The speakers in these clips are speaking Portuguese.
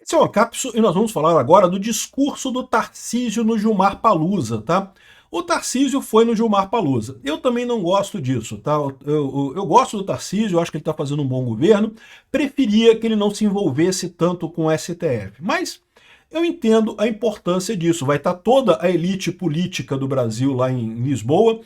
Esse é o Ancapso e nós vamos falar agora do discurso do Tarcísio no Gilmar Palusa, tá? O Tarcísio foi no Gilmar Palusa. Eu também não gosto disso, tá? Eu gosto do Tarcísio, acho que ele está fazendo um bom governo, preferia que ele não se envolvesse tanto com o STF. Mas eu entendo a importância disso. Vai estar toda a elite política do Brasil lá em Lisboa,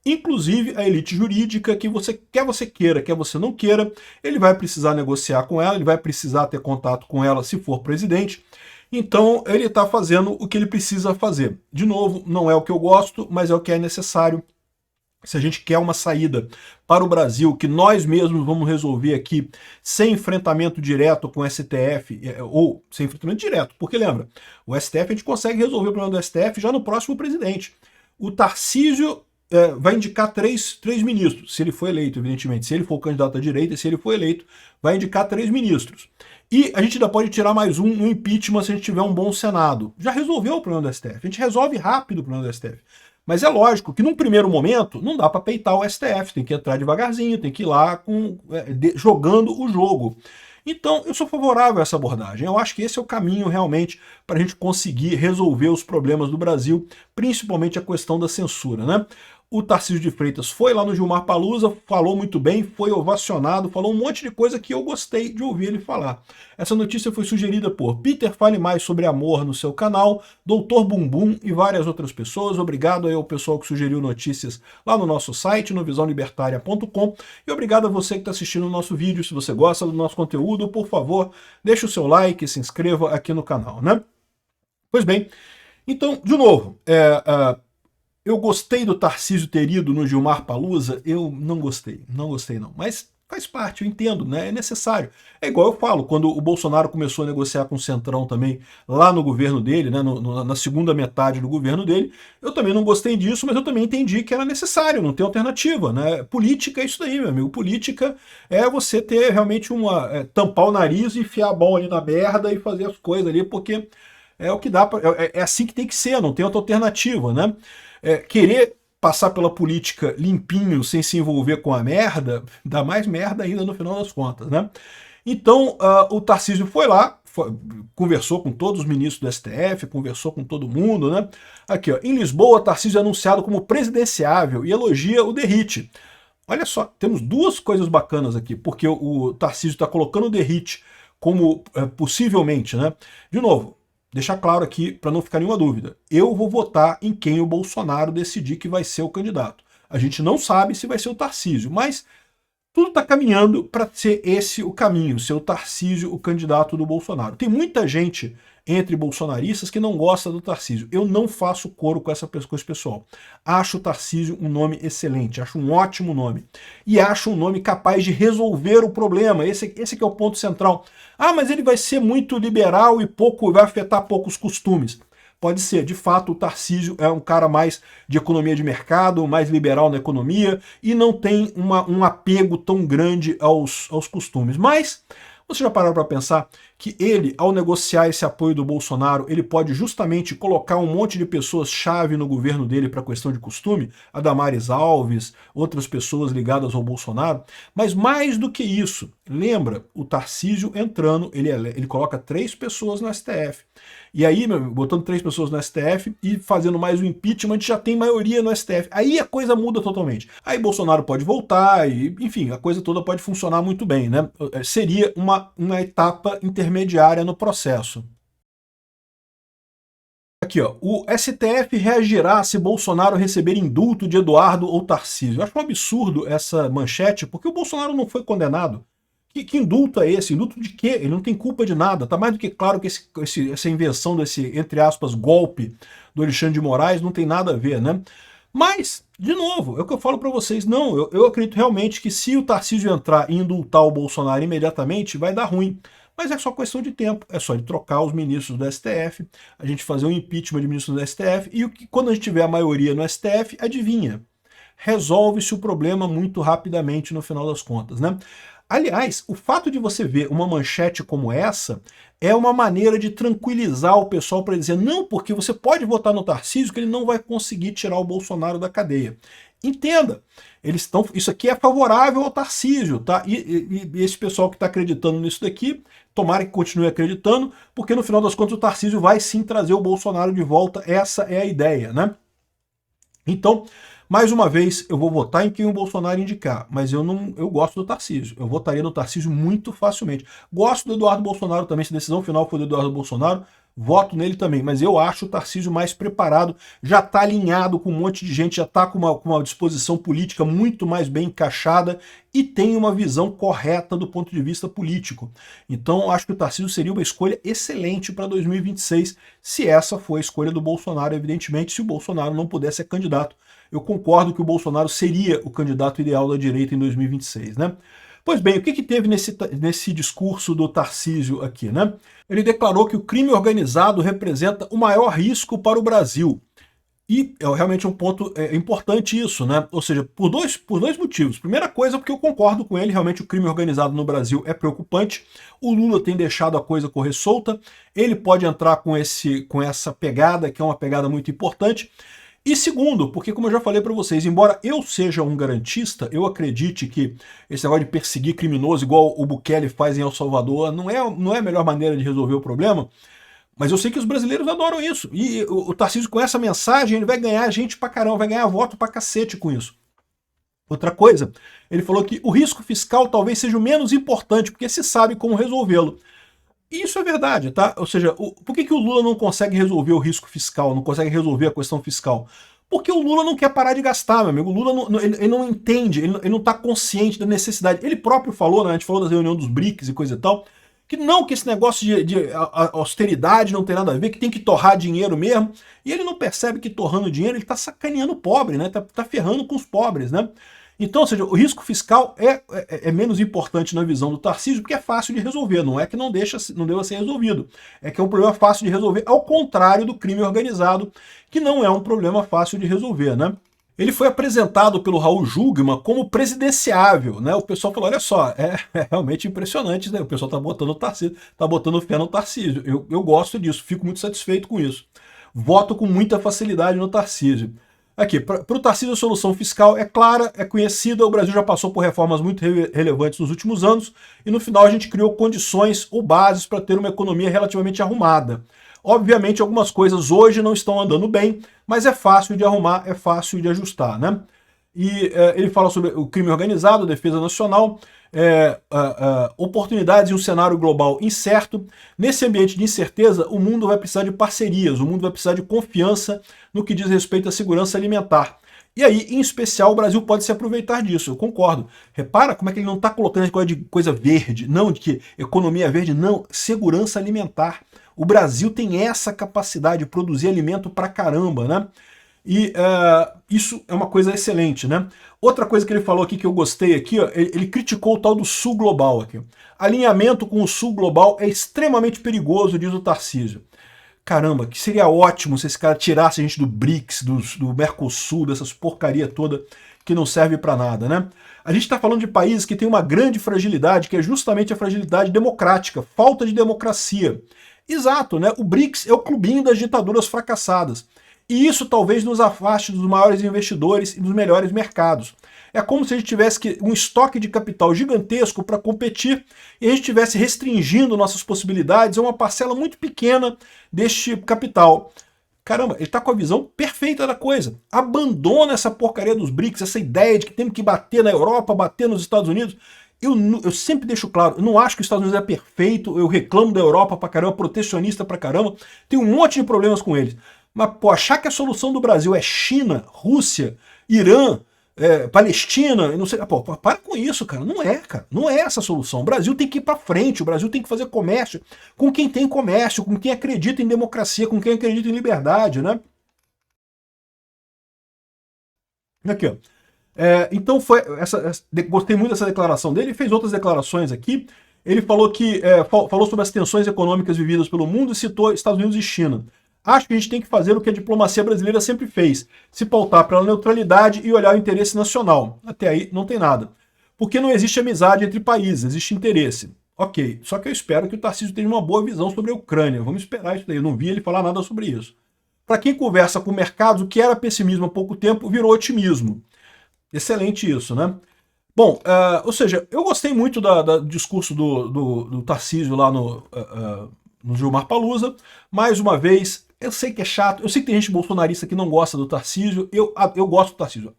inclusive a elite jurídica, que quer você queira, quer você não queira, ele vai precisar negociar com ela, ele vai precisar ter contato com ela se for presidente. Então ele está fazendo o que ele precisa fazer. De novo, não é o que eu gosto, mas é o que é necessário. Se a gente quer uma saída para o Brasil, que nós mesmos vamos resolver aqui, sem enfrentamento direto com o STF, ou sem enfrentamento direto, porque lembra, o STF a gente consegue resolver o problema do STF já no próximo presidente. O Tarcísio vai indicar três ministros, se ele for eleito, evidentemente. Se ele for candidato à direita e se ele for eleito, vai indicar 3 ministros. E a gente ainda pode tirar mais um no impeachment se a gente tiver um bom Senado. Já resolveu o problema do STF. A gente resolve rápido o problema do STF. Mas é lógico que num primeiro momento não dá para peitar o STF, tem que entrar devagarzinho, tem que ir lá jogando o jogo. Então, eu sou favorável a essa abordagem. Eu acho que esse é o caminho realmente para a gente conseguir resolver os problemas do Brasil, principalmente a questão da censura, né? O Tarcísio de Freitas foi lá no Gilmar Palusa, falou muito bem, foi ovacionado, falou um monte de coisa que eu gostei de ouvir ele falar. Essa notícia foi sugerida por Peter Fale Mais Sobre Amor no seu canal, Doutor Bumbum e várias outras pessoas. Obrigado aí ao pessoal que sugeriu notícias lá no nosso site, no visãolibertaria.com, e obrigado a você que está assistindo o nosso vídeo. Se você gosta do nosso conteúdo, por favor, deixe o seu like e se inscreva aqui no canal, né? Pois bem, então, de novo, eu gostei do Tarcísio ter ido no Gilmar Palusa? Eu não gostei não. Mas faz parte, eu entendo, né? É necessário. É igual eu falo, quando o Bolsonaro começou a negociar com o Centrão também, lá no governo dele, né, na segunda metade do governo dele, eu também não gostei disso, mas eu também entendi que era necessário, não tem alternativa, né? Política é isso daí, meu amigo. Política é você ter realmente tampar o nariz e enfiar a bola ali na merda e fazer as coisas ali, porque é o que dá pra, é assim que tem que ser, não tem outra alternativa, né? Querer passar pela política limpinho, sem se envolver com a merda, dá mais merda ainda no final das contas, né? Então, o Tarcísio foi lá, conversou com todos os ministros do STF, conversou com todo mundo, né? Aqui, ó, em Lisboa, Tarcísio é anunciado como presidenciável e elogia o Derrite. Olha só, temos 2 coisas bacanas aqui, porque o Tarcísio está colocando o Derrite como possivelmente, né? De novo, deixar claro aqui, para não ficar nenhuma dúvida, eu vou votar em quem o Bolsonaro decidir que vai ser o candidato. A gente não sabe se vai ser o Tarcísio, mas tudo está caminhando para ser esse o caminho, ser o Tarcísio o candidato do Bolsonaro. Tem muita gente entre bolsonaristas que não gosta do Tarcísio. Eu não faço coro com esse pessoal. Acho o Tarcísio um nome excelente, acho um ótimo nome. E acho um nome capaz de resolver o problema. Esse que é o ponto central. Ah, mas ele vai ser muito liberal e vai afetar poucos costumes. Pode ser, de fato, o Tarcísio é um cara mais de economia de mercado, mais liberal na economia e não tem um apego tão grande aos costumes. Mas você já parou para pensar que ele, ao negociar esse apoio do Bolsonaro, ele pode justamente colocar um monte de pessoas-chave no governo dele para a questão de costume? A Damares Alves, outras pessoas ligadas ao Bolsonaro. Mas mais do que isso, lembra, o Tarcísio entrando, ele coloca 3 pessoas no STF. E aí, botando 3 pessoas no STF e fazendo mais o impeachment, a gente já tem maioria no STF. Aí a coisa muda totalmente. Aí Bolsonaro pode voltar e, enfim, a coisa toda pode funcionar muito bem, né? Seria uma etapa intermediária no processo. Aqui, ó, o STF reagirá se Bolsonaro receber indulto de Eduardo ou Tarcísio. Eu acho um absurdo essa manchete, porque o Bolsonaro não foi condenado. Que indulto é esse? Indulto de quê? Ele não tem culpa de nada. Tá mais do que claro que essa invenção desse, entre aspas, golpe do Alexandre de Moraes não tem nada a ver, né? Mas, de novo, é o que eu falo para vocês. Não, eu acredito realmente que se o Tarcísio entrar e indultar o Bolsonaro imediatamente, vai dar ruim. Mas é só questão de tempo, é só ele trocar os ministros do STF, a gente fazer um impeachment de ministros do STF, e quando a gente tiver a maioria no STF, adivinha? Resolve-se o problema muito rapidamente no final das contas, né? Aliás, o fato de você ver uma manchete como essa é uma maneira de tranquilizar o pessoal para dizer não, porque você pode votar no Tarcísio que ele não vai conseguir tirar o Bolsonaro da cadeia. Entenda, eles estão, isso aqui é favorável ao Tarcísio, tá? E esse pessoal que está acreditando nisso daqui, tomara que continue acreditando, porque no final das contas o Tarcísio vai sim trazer o Bolsonaro de volta, essa é a ideia, né? Então, mais uma vez, eu vou votar em quem o Bolsonaro indicar, mas eu gosto do Tarcísio. Eu votaria no Tarcísio muito facilmente. Gosto do Eduardo Bolsonaro também, se a decisão final for do Eduardo Bolsonaro, voto nele também, mas eu acho o Tarcísio mais preparado, já está alinhado com um monte de gente, já está com uma disposição política muito mais bem encaixada e tem uma visão correta do ponto de vista político. Então, acho que o Tarcísio seria uma escolha excelente para 2026, se essa for a escolha do Bolsonaro, evidentemente, se o Bolsonaro não puder ser candidato. Eu concordo que o Bolsonaro seria o candidato ideal da direita em 2026, né? Pois bem, o que teve nesse discurso do Tarcísio aqui, né? Ele declarou que o crime organizado representa o maior risco para o Brasil. E é realmente um ponto importante isso, né? Ou seja, por dois motivos. Primeira coisa, porque eu concordo com ele, realmente o crime organizado no Brasil é preocupante. O Lula tem deixado a coisa correr solta, ele pode entrar com essa pegada, que é uma pegada muito importante. E segundo, porque como eu já falei para vocês, embora eu seja um garantista, eu acredite que esse negócio de perseguir criminoso, igual o Bukele faz em El Salvador, não é a melhor maneira de resolver o problema, mas eu sei que os brasileiros adoram isso. E o Tarcísio, com essa mensagem, ele vai ganhar gente pra caramba, vai ganhar voto pra cacete com isso. Outra coisa, ele falou que o risco fiscal talvez seja o menos importante, porque se sabe como resolvê-lo. E isso é verdade, tá? Ou seja, por que o Lula não consegue resolver o risco fiscal, não consegue resolver a questão fiscal? Porque o Lula não quer parar de gastar, meu amigo. O Lula ele não entende, ele não está consciente da necessidade. Ele próprio falou, né, a gente falou da reunião dos BRICS e coisa e tal, que esse negócio de austeridade não tem nada a ver, que tem que torrar dinheiro mesmo. E ele não percebe que torrando dinheiro ele está sacaneando o pobre, né? Tá ferrando com os pobres, né? Então, ou seja, o risco fiscal é menos importante na visão do Tarcísio porque é fácil de resolver, não é que não deva ser resolvido, é que é um problema fácil de resolver, ao contrário do crime organizado, que não é um problema fácil de resolver, né? Ele foi apresentado pelo Raul Jungmann como presidenciável, né? O pessoal falou, olha só, é realmente impressionante, né? O pessoal tá botando o Tarcísio, tá botando fé no Tarcísio. Eu gosto disso, fico muito satisfeito com isso. Voto com muita facilidade no Tarcísio. Aqui, para o Tarcísio a solução fiscal é clara, é conhecida, o Brasil já passou por reformas muito relevantes nos últimos anos e no final a gente criou condições ou bases para ter uma economia relativamente arrumada. Obviamente algumas coisas hoje não estão andando bem, mas é fácil de arrumar, é fácil de ajustar, né? E ele fala sobre o crime organizado, a defesa nacional, oportunidades em um cenário global incerto. Nesse ambiente de incerteza, o mundo vai precisar de parcerias, o mundo vai precisar de confiança no que diz respeito à segurança alimentar. E aí, em especial, o Brasil pode se aproveitar disso, eu concordo. Repara como é que ele não está colocando essa coisa de coisa verde, não de que economia verde, não, segurança alimentar. O Brasil tem essa capacidade de produzir alimento pra caramba, né? E isso é uma coisa excelente, né? Outra coisa que ele falou aqui que eu gostei aqui, ó, ele criticou o tal do Sul Global aqui. Alinhamento com o Sul Global é extremamente perigoso, diz o Tarcísio. Caramba, que seria ótimo se esse cara tirasse a gente do BRICS, do Mercosul, dessas porcaria toda que não serve para nada, né? A gente está falando de países que têm uma grande fragilidade, que é justamente a fragilidade democrática, falta de democracia. Exato, né? O BRICS é o clubinho das ditaduras fracassadas. E isso talvez nos afaste dos maiores investidores e dos melhores mercados. É como se a gente tivesse um estoque de capital gigantesco para competir e a gente estivesse restringindo nossas possibilidades a uma parcela muito pequena deste capital. Caramba, ele está com a visão perfeita da coisa. Abandona essa porcaria dos BRICS, essa ideia de que temos que bater na Europa, bater nos Estados Unidos. Eu sempre deixo claro, eu não acho que os Estados Unidos é perfeito, eu reclamo da Europa pra caramba, protecionista pra caramba, tem um monte de problemas com eles. Mas, pô, achar que a solução do Brasil é China, Rússia, Irã, Palestina, não sei, pô, para com isso, cara. Não é, cara. Não é essa a solução. O Brasil tem que ir para frente, o Brasil tem que fazer comércio com quem tem comércio, com quem acredita em democracia, com quem acredita em liberdade, né? Aqui, ó. Então foi gostei muito dessa declaração dele, ele fez outras declarações aqui. Ele falou falou sobre as tensões econômicas vividas pelo mundo e citou Estados Unidos e China. Acho que a gente tem que fazer o que a diplomacia brasileira sempre fez, se pautar pela neutralidade e olhar o interesse nacional. Até aí não tem nada. Porque não existe amizade entre países, existe interesse. Ok, só que eu espero que o Tarcísio tenha uma boa visão sobre a Ucrânia. Vamos esperar isso daí, eu não vi ele falar nada sobre isso. Para quem conversa com mercados, o que era pessimismo há pouco tempo virou otimismo. Excelente isso, né? Bom, ou seja, eu gostei muito do discurso do Tarcísio lá no Gilmar Palusa. Mais uma vez, eu sei que é chato, eu sei que tem gente bolsonarista que não gosta do Tarcísio, eu gosto do Tarcísio,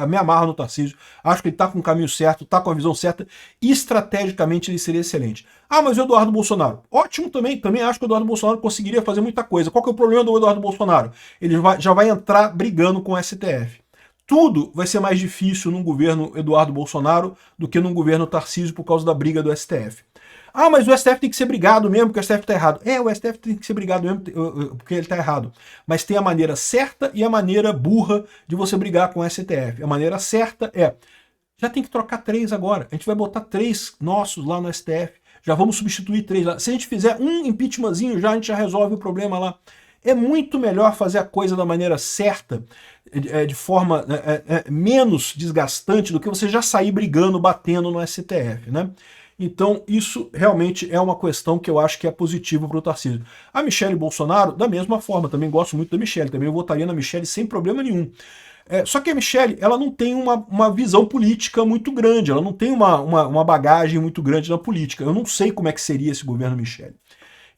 me amarro no Tarcísio, acho que ele tá com o caminho certo, tá com a visão certa, e estrategicamente ele seria excelente. Ah, mas o Eduardo Bolsonaro, ótimo também acho que o Eduardo Bolsonaro conseguiria fazer muita coisa. Qual que é o problema do Eduardo Bolsonaro? Ele já vai entrar brigando com o STF. Tudo vai ser mais difícil num governo Eduardo Bolsonaro do que num governo Tarcísio por causa da briga do STF. Ah, mas o STF tem que ser brigado mesmo porque o STF está errado. O STF tem que ser brigado mesmo porque ele está errado. Mas tem a maneira certa e a maneira burra de você brigar com o STF. A maneira certa já tem que trocar 3 agora. A gente vai botar 3 nossos lá no STF. Já vamos substituir 3 lá. Se a gente fizer um impeachmentzinho já, a gente já resolve o problema lá. É muito melhor fazer a coisa da maneira certa, de forma menos desgastante do que você já sair brigando, batendo no STF, né? Então isso realmente é uma questão que eu acho que é positiva para o Tarcísio. A Michelle Bolsonaro, da mesma forma, também gosto muito da Michelle, também eu votaria na Michelle sem problema nenhum. Só que a Michelle, ela não tem uma visão política muito grande, ela não tem uma bagagem muito grande na política. Eu não sei como é que seria esse governo Michelle.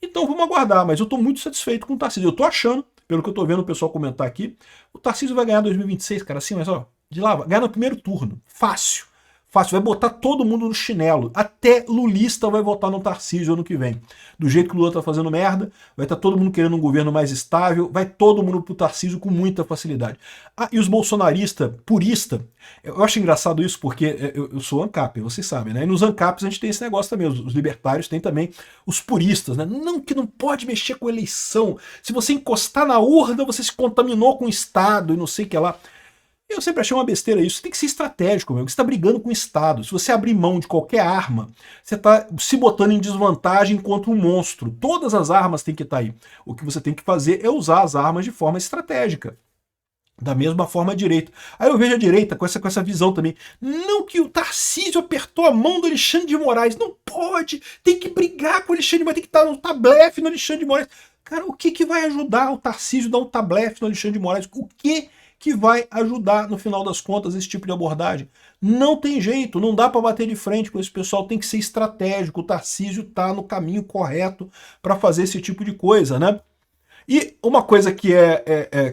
Então vamos aguardar, mas eu estou muito satisfeito com o Tarcísio. Eu estou achando, pelo que eu estou vendo o pessoal comentar aqui, o Tarcísio vai ganhar 2026, cara, assim, mas ó, de lá, vai ganhar no primeiro turno. Fácil. Fácil, vai botar todo mundo no chinelo. Até lulista vai votar no Tarcísio ano que vem. Do jeito que o Lula tá fazendo merda, vai estar todo mundo querendo um governo mais estável, vai todo mundo pro Tarcísio com muita facilidade. Ah, e os bolsonaristas, purista, eu acho engraçado isso porque eu sou ANCAP, vocês sabem, né? E nos ANCAPs a gente tem esse negócio também, os libertários têm também os puristas, né? Não, que não pode mexer com eleição. Se você encostar na urna, você se contaminou com o Estado e não sei o que lá. Eu sempre achei uma besteira isso. Você tem que ser estratégico, meu. Você está brigando com o Estado. Se você abrir mão de qualquer arma, você está se botando em desvantagem contra um monstro. Todas as armas têm que estar aí. O que você tem que fazer é usar as armas de forma estratégica. Da mesma forma a direita. Aí eu vejo a direita com essa visão também. Não, que o Tarcísio apertou a mão do Alexandre de Moraes. Não pode. Tem que brigar com o Alexandre de Moraes. Tem que estar no tablefe no Alexandre de Moraes. Cara, o que vai ajudar o Tarcísio a dar um tablefe no Alexandre de Moraes? O que vai ajudar, no final das contas, esse tipo de abordagem? Não tem jeito, não dá para bater de frente com esse pessoal, tem que ser estratégico. O Tarcísio está no caminho correto para fazer esse tipo de coisa, né? E uma coisa que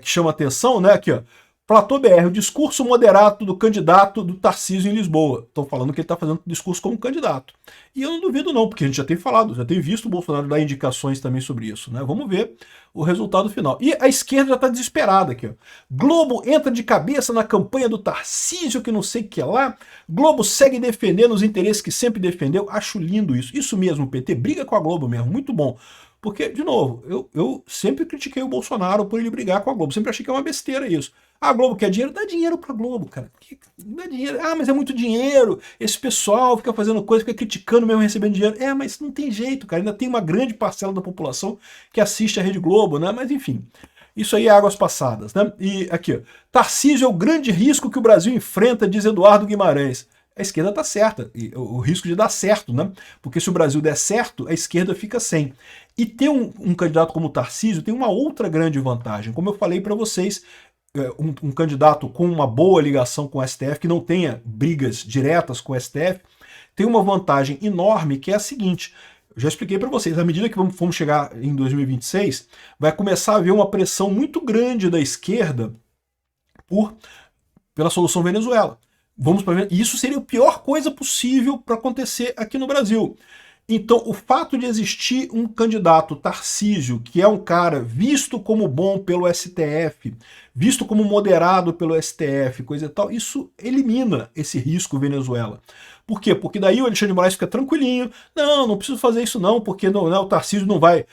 que chama atenção, né, aqui, ó, Platô BR, o discurso moderado do candidato do Tarcísio em Lisboa. Estão falando que ele está fazendo discurso como candidato. E eu não duvido não, porque a gente já tem falado, já tem visto o Bolsonaro dar indicações também sobre isso, né? Vamos ver o resultado final. E a esquerda já está desesperada aqui, ó. Globo entra de cabeça na campanha do Tarcísio, que não sei o que lá. Globo segue defendendo os interesses que sempre defendeu. Acho lindo isso. Isso mesmo, o PT briga com a Globo mesmo, muito bom. Porque, de novo, eu sempre critiquei o Bolsonaro por ele brigar com a Globo. Sempre achei que é uma besteira isso. A Globo quer dinheiro? Dá dinheiro pra Globo, cara. Dá dinheiro. Ah, mas é muito dinheiro. Esse pessoal fica fazendo coisa, fica criticando mesmo recebendo dinheiro. Mas não tem jeito, cara. Ainda tem uma grande parcela da população que assiste a Rede Globo, né? Mas enfim. Isso aí é águas passadas, né? E aqui, ó. Tarcísio é o grande risco que o Brasil enfrenta, diz Eduardo Guimarães. A esquerda está certa, e o risco de dar certo, né? Porque se o Brasil der certo, a esquerda fica sem. E ter um candidato como o Tarcísio tem uma outra grande vantagem. Como eu falei para vocês, um candidato com uma boa ligação com o STF, que não tenha brigas diretas com o STF, tem uma vantagem enorme, que é a seguinte: eu já expliquei para vocês, à medida que vamos chegar em 2026, vai começar a haver uma pressão muito grande da esquerda pela solução Venezuela. Vamos para isso seria a pior coisa possível para acontecer aqui no Brasil. Então, o fato de existir um candidato, Tarcísio, que é um cara visto como bom pelo STF, visto como moderado pelo STF, coisa e tal, isso elimina esse risco Venezuela. Por quê? Porque daí o Alexandre de Moraes fica tranquilinho. Não preciso fazer isso não, porque não, o Tarcísio não vai...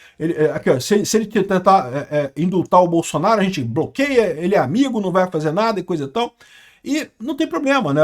Aqui, ó, se ele tentar indultar o Bolsonaro, a gente bloqueia, ele é amigo, não vai fazer nada e coisa e tal. E não tem problema, né?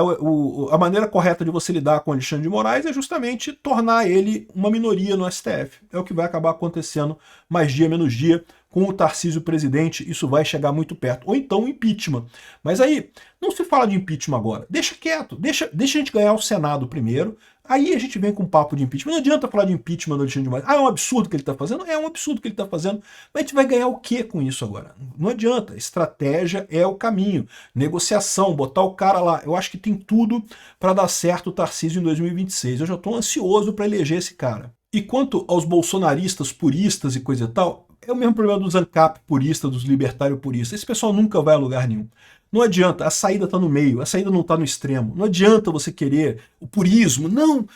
A maneira correta de você lidar com Alexandre de Moraes é justamente tornar ele uma minoria no STF. É o que vai acabar acontecendo mais dia menos dia com o Tarcísio presidente. Isso vai chegar muito perto. Ou então o impeachment. Mas aí, não se fala de impeachment agora. Deixa quieto. Deixa a gente ganhar o Senado primeiro. Aí a gente vem com um papo de impeachment. Não adianta falar de impeachment do Alexandre de Moraes. Ah, é um absurdo o que ele está fazendo? É um absurdo o que ele está fazendo. Mas a gente vai ganhar o que com isso agora? Não adianta. Estratégia é o caminho. Negociação, botar o cara lá. Eu acho que tem tudo para dar certo o Tarcísio em 2026. Eu já estou ansioso para eleger esse cara. E quanto aos bolsonaristas puristas e coisa e tal, é o mesmo problema dos ANCAP puristas, dos libertários puristas. Esse pessoal nunca vai a lugar nenhum. Não adianta, a saída está no meio, a saída não está no extremo. Não adianta você querer o purismo, não.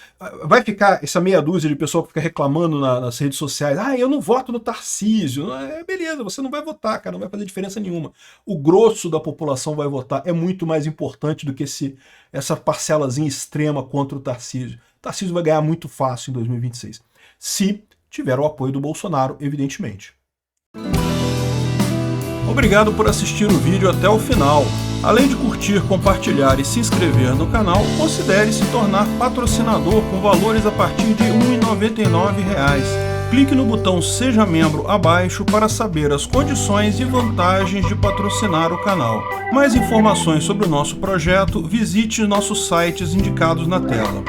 Vai ficar essa meia dúzia de pessoal que fica reclamando nas redes sociais. Ah, eu não voto no Tarcísio. Beleza, você não vai votar, cara, não vai fazer diferença nenhuma. O grosso da população vai votar. É muito mais importante do que essa parcelazinha extrema contra o Tarcísio. O Tarcísio vai ganhar muito fácil em 2026. Se tiver o apoio do Bolsonaro, evidentemente. Obrigado por assistir o vídeo até o final. Além de curtir, compartilhar e se inscrever no canal, considere se tornar patrocinador com valores a partir de R$ 1,99. Clique no botão Seja Membro abaixo para saber as condições e vantagens de patrocinar o canal. Mais informações sobre o nosso projeto, visite nossos sites indicados na tela.